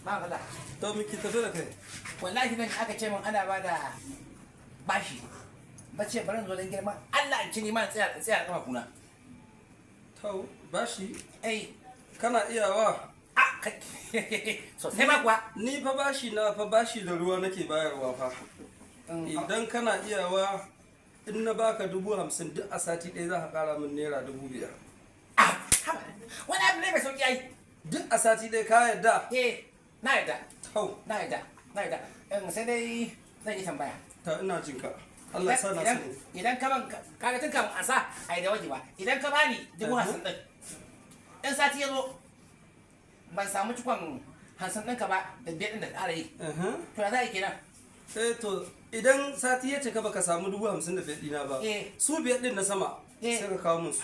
ba kala. To miki tafi da kai. Wallahi nan aka ce min ana ba da bashi. Bace bari zo dan girma. Allah an ci ni ma tsaya da kafa kuna. To bashi Eh, kana iyawa. so sai ba kuwa. Ni fa bashi da ruwa nake bayarwa fa. Idan kana iyawa in na baka 50,000 duk a sati ɗaya za ka ƙara min naira 5,000. Wani abu ne mai sauki ai. Duk a sati ɗaya ka yarda? Na yarda. Hau. Na yarda. Sai dai zan yi tambaya. Ta ina jin ka. Allah ya sa na sani. Idan ka ban kaga tun kan asa ai da waje ba. Idan ka bani 50,000 din. In sati ya zo ban samu cikon 50 ɗinka ba da biyar ɗin da ƙara yi. To ya za a yi kenan? To idan sati ya cika baka samu 55,000 ɗina ba. Su biyar ɗin na sama sai ka kawo musu.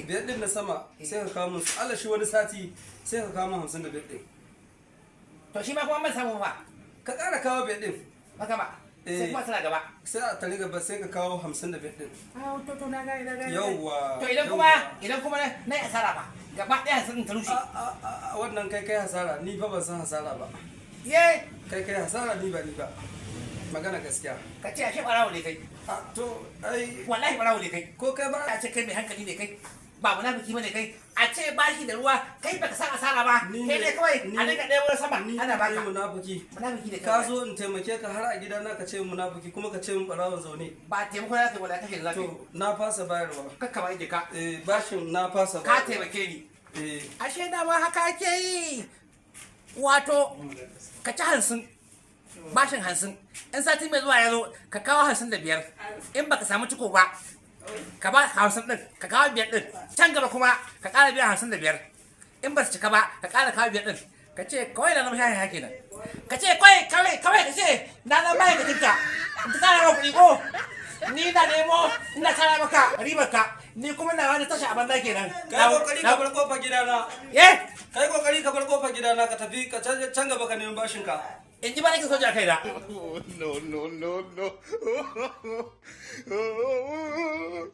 Biyar ɗin na sama sai ka kawo musu. Allah shi wani sati sai ka kawo min 55 ɗin. To shi ma kuma ban samu ba. Ka ƙara kawo biyar ɗin. Haka ba. Sai kuma tana gaba. Sai a tare gaba sai ka kawo 55 ɗin. To na gane. Yawwa. To idan kuma na yi asara ba. Gaba ɗaya sun ta rushe. Wannan kai hasara ni fa ban san hasara ba. Ye. Kai hasara ni ba. Magana gaskiya. Ka ce ashe ɓarawo ne kai. To ai. Wallahi ɓarawo ne kai. Ko kai ba. A ce kai mai hankali ne kai. Ba munafiki bane kai. A ce bashi da ruwa kai baka san asara ba. Kai ne kawai a dinga ɗaya wurin sama ana baka. Ni munafiki. Munafiki ne Ka zo in taimake ka har a gidana ka ce munafiki kuma ka ce min ɓarawon zaune. Ba taimako ya kai wala kashe zafi. To na fasa bayarwa. Kakka ba ka. Bashin na fasa bayarwa. Ka taimake ni. Ashe dama haka ake yi. Wato ka ci 50. Bashin 50. In sati mai zuwa ya zo ka kawo 55. In baka samu ciko ba ka ba 50 din ka kawo 5 din. Can gaba kuma ka ƙara biya 55. In ba su cika ba ka ƙara kawo 5 din. Ka ce kawai da zama shahin hake nan. Ka ce kawai ka ce na zama bayan gatinka. Ta tsara kuɗi ko ni na nemo ina tsara maka ribar ka. Ni kuma na wani tasha a banza kenan. Kai kokari ka bar kofar gidana. Kai kokari ka bar kofar gidana ka tafi ka can gaba ka neman bashin ka. In ji ba nake soja kai da. No.